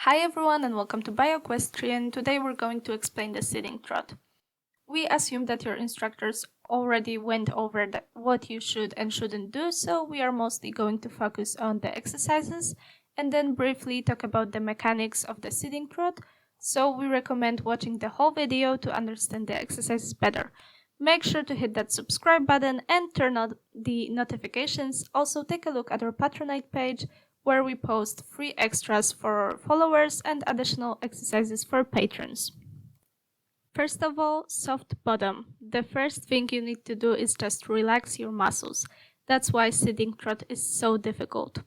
Hi everyone and welcome to bioequestrian. Today we're going to explain the sitting trot. We assume that your instructors already went over what you should and shouldn't do, so we are mostly going to focus on the exercises and then briefly talk about the mechanics of the sitting trot. So we recommend watching the whole video to understand the exercises better. Make sure to hit that subscribe button and turn on the notifications. Also take a look at our Patreon page, where we post free extras for followers and additional exercises for patrons. First of all, soft bottom. The first thing you need to do is just relax your muscles. That's why sitting trot is so difficult.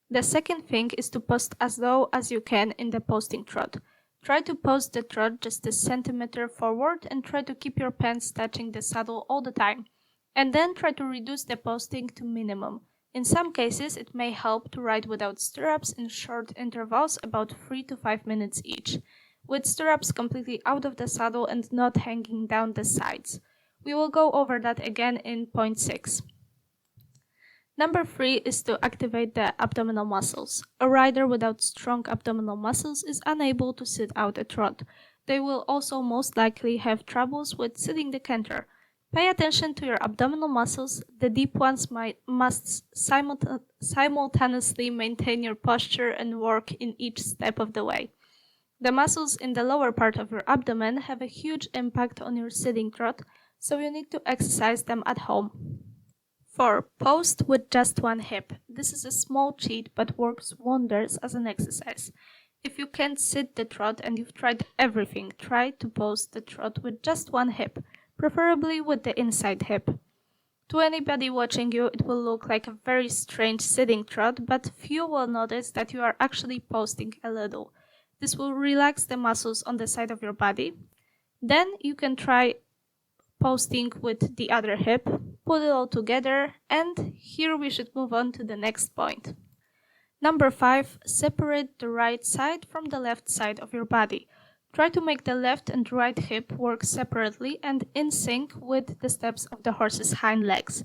The second thing is to post as low as you can in the posting trot. Try to post the trot just a centimeter forward and try to keep your pants touching the saddle all the time. And then try to reduce the posting to minimum. In some cases, it may help to ride without stirrups in short intervals, about 3 to 5 minutes each, with stirrups completely out of the saddle and not hanging down the sides. We will go over that again in point 6. Number 3 is to activate the abdominal muscles. A rider without strong abdominal muscles is unable to sit out a trot. They will also most likely have troubles with sitting the canter. Pay attention to your abdominal muscles. The deep ones must simultaneously maintain your posture and work in each step of the way. The muscles in the lower part of your abdomen have a huge impact on your sitting trot, so you need to exercise them at home. 4. Post with just one hip. This is a small cheat but works wonders as an exercise. If you can't sit the trot and you've tried everything, try to post the trot with just one hip, preferably with the inside hip. To anybody watching you, it will look like a very strange sitting trot, but few will notice that you are actually posting a little. This will relax the muscles on the side of your body. Then you can try posting with the other hip, put it all together, and here we should move on to the next point. Number 5, separate the right side from the left side of your body. Try to make the left and right hip work separately and in sync with the steps of the horse's hind legs.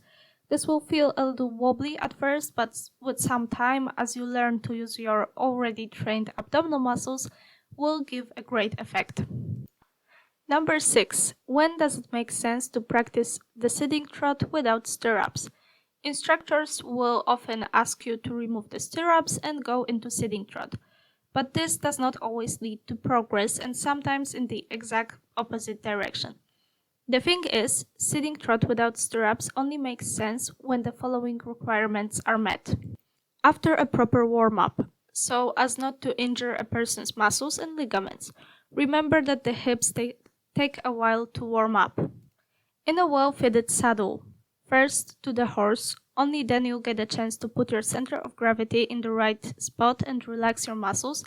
This will feel a little wobbly at first, but with some time, as you learn to use your already trained abdominal muscles, will give a great effect. Number 6. When does it make sense to practice the sitting trot without stirrups? Instructors will often ask you to remove the stirrups and go into sitting trot. But this does not always lead to progress and sometimes in the exact opposite direction. The thing is, sitting trot without stirrups only makes sense when the following requirements are met. After a proper warm-up, so as not to injure a person's muscles and ligaments. Remember that the hips take a while to warm up. In a well-fitted saddle, first to the horse, only then you'll get a chance to put your center of gravity in the right spot and relax your muscles.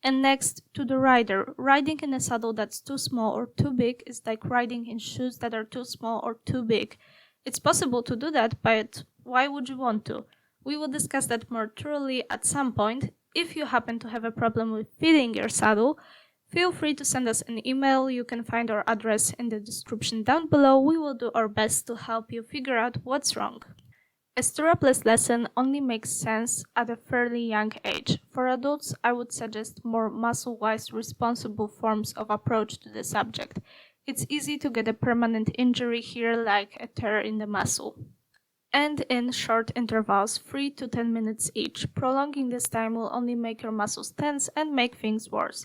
And next, to the rider. Riding in a saddle that's too small or too big is like riding in shoes that are too small or too big. It's possible to do that, but why would you want to? We will discuss that more thoroughly at some point. If you happen to have a problem with fitting your saddle, feel free to send us an email. You can find our address in the description down below. We will do our best to help you figure out what's wrong. A stirrupless lesson only makes sense at a fairly young age. For adults, I would suggest more muscle-wise responsible forms of approach to the subject. It's easy to get a permanent injury here, like a tear in the muscle. And in short intervals, 3 to 10 minutes each. Prolonging this time will only make your muscles tense and make things worse.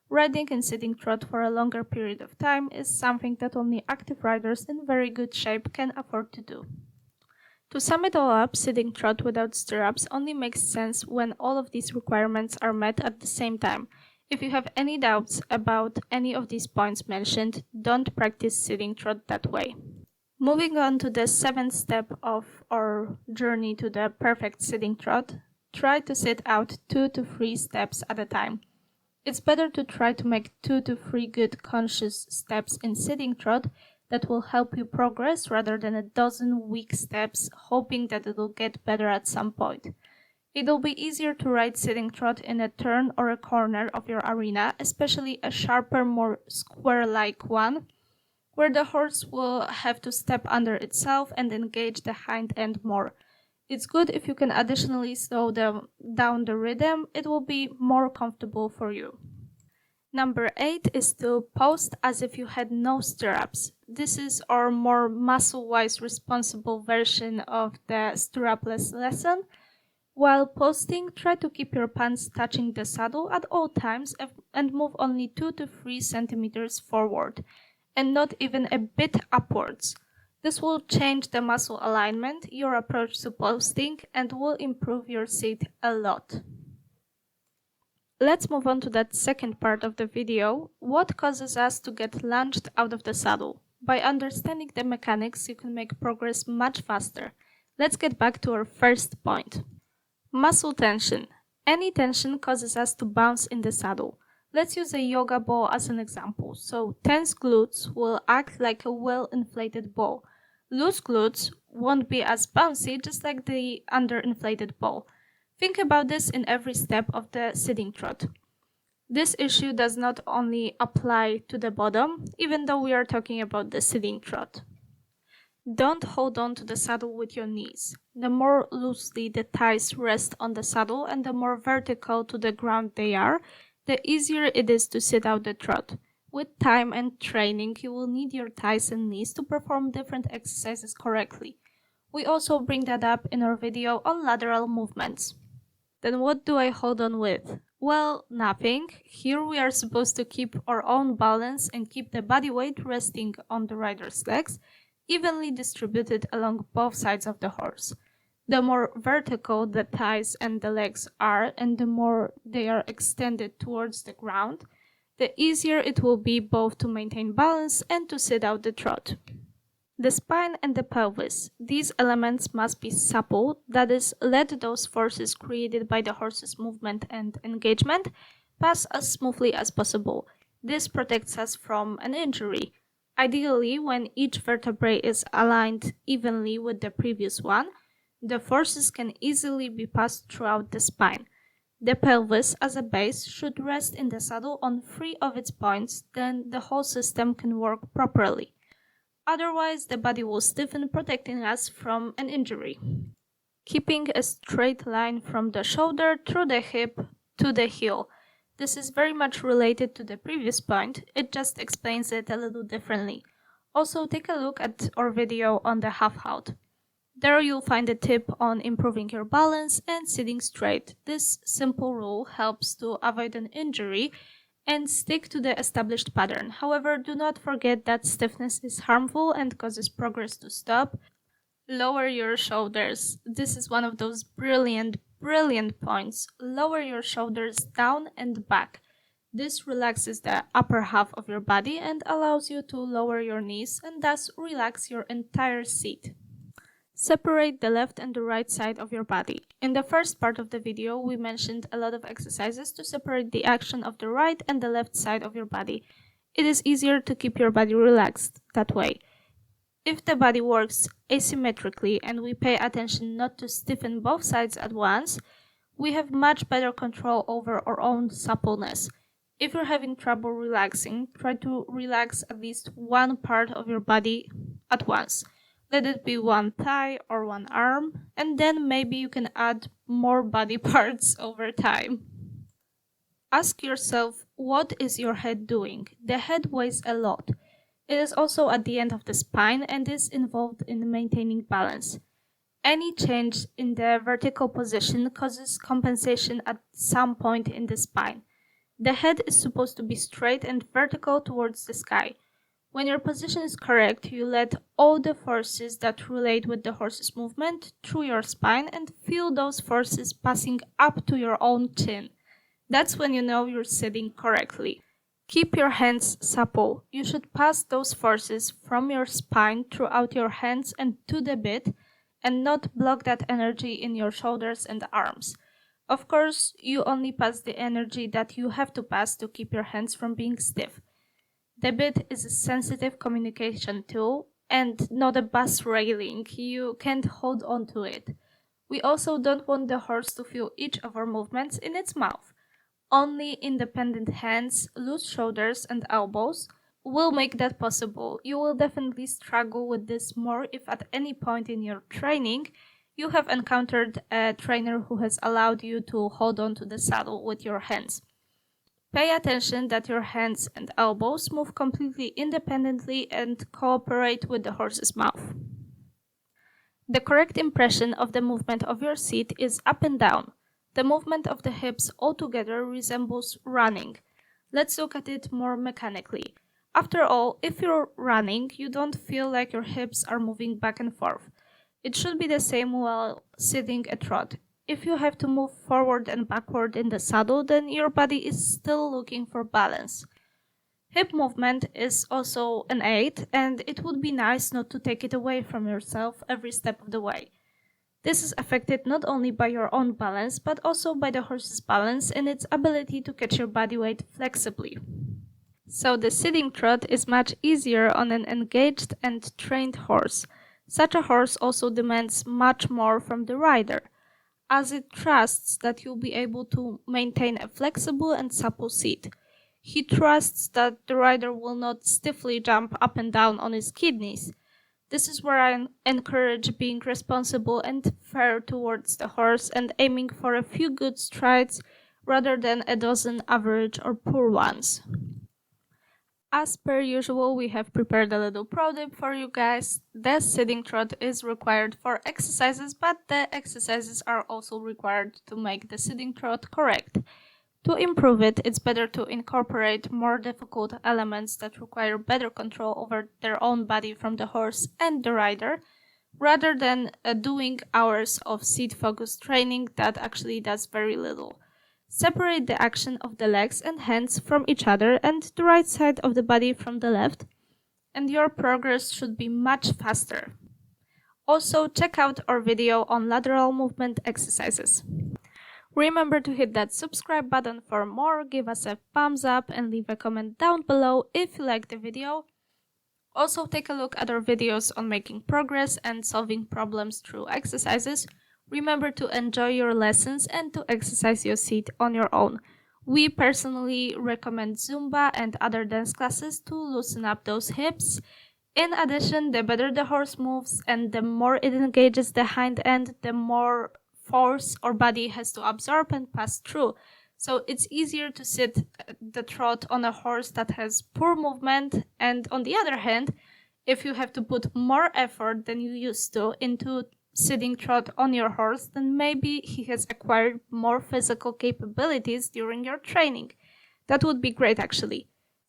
Riding and sitting trot for a longer period of time is something that only active riders in very good shape can afford to do. To sum it all up, sitting trot without stirrups only makes sense when all of these requirements are met at the same time. If you have any doubts about any of these points mentioned, don't practice sitting trot that way. Moving on to the 7th step of our journey to the perfect sitting trot, try to sit out 2 to 3 steps at a time. It's better to try to make 2 to 3 good conscious steps in sitting trot that will help you progress rather than a dozen weak steps hoping that it'll get better at some point. It'll be easier to ride sitting trot in a turn or a corner of your arena, especially a sharper, more square-like one, where the horse will have to step under itself and engage the hind end more. It's good if you can additionally slow down the rhythm, it will be more comfortable for you. Number 8 is to post as if you had no stirrups. This is our more muscle-wise responsible version of the stirrupless lesson. While posting, try to keep your pants touching the saddle at all times and move only 2 to 3 centimeters forward, and not even a bit upwards. This will change the muscle alignment, your approach to posting, and will improve your seat a lot. Let's move on to that second part of the video. What causes us to get launched out of the saddle? By understanding the mechanics, you can make progress much faster. Let's get back to our first point. Muscle tension. Any tension causes us to bounce in the saddle. Let's use a yoga ball as an example. So tense glutes will act like a well-inflated ball. Loose glutes won't be as bouncy, just like the underinflated ball. Think about this in every step of the sitting trot. This issue does not only apply to the bottom, even though we are talking about the sitting trot. Don't hold on to the saddle with your knees. The more loosely the thighs rest on the saddle and the more vertical to the ground they are, the easier it is to sit out the trot. With time and training, you will need your thighs and knees to perform different exercises correctly. We also bring that up in our video on lateral movements. Then what do I hold on with? Well, nothing. Here we are supposed to keep our own balance and keep the body weight resting on the rider's legs, evenly distributed along both sides of the horse. The more vertical the thighs and the legs are, and the more they are extended towards the ground, the easier it will be both to maintain balance and to sit out the trot. The spine and the pelvis. These elements must be supple, that is, let those forces created by the horse's movement and engagement pass as smoothly as possible. This protects us from an injury. Ideally, when each vertebrae is aligned evenly with the previous one, the forces can easily be passed throughout the spine. The pelvis, as a base, should rest in the saddle on 3 of its points, then the whole system can work properly. Otherwise, the body will stiffen, protecting us from an injury. Keeping a straight line from the shoulder through the hip to the heel. This is very much related to the previous point, it just explains it a little differently. Also, take a look at our video on the half halt. There you'll find a tip on improving your balance and sitting straight. This simple rule helps to avoid an injury and stick to the established pattern. However, do not forget that stiffness is harmful and causes progress to stop. Lower your shoulders. This is one of those brilliant points. Lower your shoulders down and back. This relaxes the upper half of your body and allows you to lower your knees and thus relax your entire seat. Separate the left and the right side of your body. In the first part of the video, we mentioned a lot of exercises to separate the action of the right and the left side of your body. It is easier to keep your body relaxed that way. If the body works asymmetrically and we pay attention not to stiffen both sides at once, we have much better control over our own suppleness. If you're having trouble relaxing, try to relax at least one part of your body at once. Let it be one thigh or one arm, and then maybe you can add more body parts over time. Ask yourself, what is your head doing? The head weighs a lot. It is also at the end of the spine and is involved in maintaining balance. Any change in the vertical position causes compensation at some point in the spine. The head is supposed to be straight and vertical towards the sky. When your position is correct, you let all the forces that relate with the horse's movement through your spine and feel those forces passing up to your own chin. That's when you know you're sitting correctly. Keep your hands supple. You should pass those forces from your spine throughout your hands and to the bit, and not block that energy in your shoulders and arms. Of course, you only pass the energy that you have to pass to keep your hands from being stiff. The bit is a sensitive communication tool and not a bus railing. You can't hold on to it. We also don't want the horse to feel each of our movements in its mouth. Only independent hands, loose shoulders and elbows will make that possible. You will definitely struggle with this more if at any point in your training you have encountered a trainer who has allowed you to hold on to the saddle with your hands. Pay attention that your hands and elbows move completely independently and cooperate with the horse's mouth. The correct impression of the movement of your seat is up and down. The movement of the hips altogether resembles running. Let's look at it more mechanically. After all, if you're running, you don't feel like your hips are moving back and forth. It should be the same while sitting a trot. If you have to move forward and backward in the saddle, then your body is still looking for balance. Hip movement is also an aid, and it would be nice not to take it away from yourself every step of the way. This is affected not only by your own balance, but also by the horse's balance and its ability to catch your body weight flexibly. So the sitting trot is much easier on an engaged and trained horse. Such a horse also demands much more from the rider, as it trusts that you'll be able to maintain a flexible and supple seat. He trusts that the rider will not stiffly jump up and down on his kidneys. This is where I encourage being responsible and fair towards the horse and aiming for a few good strides rather than a dozen average or poor ones. As per usual, we have prepared a little pro tip for you guys. The sitting trot is required for exercises, but the exercises are also required to make the sitting trot correct. To improve it, it's better to incorporate more difficult elements that require better control over their own body from the horse and the rider, rather than doing hours of seat-focused training that actually does very little. Separate the action of the legs and hands from each other and the right side of the body from the left, and your progress should be much faster. Also, check out our video on lateral movement exercises. Remember to hit that subscribe button for more, give us a thumbs up and leave a comment down below if you liked the video. Also, take a look at our videos on making progress and solving problems through exercises. Remember to enjoy your lessons and to exercise your seat on your own. We personally recommend Zumba and other dance classes to loosen up those hips. In addition, the better the horse moves and the more it engages the hind end, the more force our body has to absorb and pass through. So it's easier to sit the trot on a horse that has poor movement, and on the other hand, if you have to put more effort than you used to into sitting trot on your horse, then maybe he has acquired more physical capabilities during your training. That would be great actually.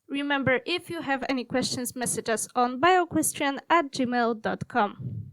Remember, if you have any questions, message us on bioequestrian@gmail.com.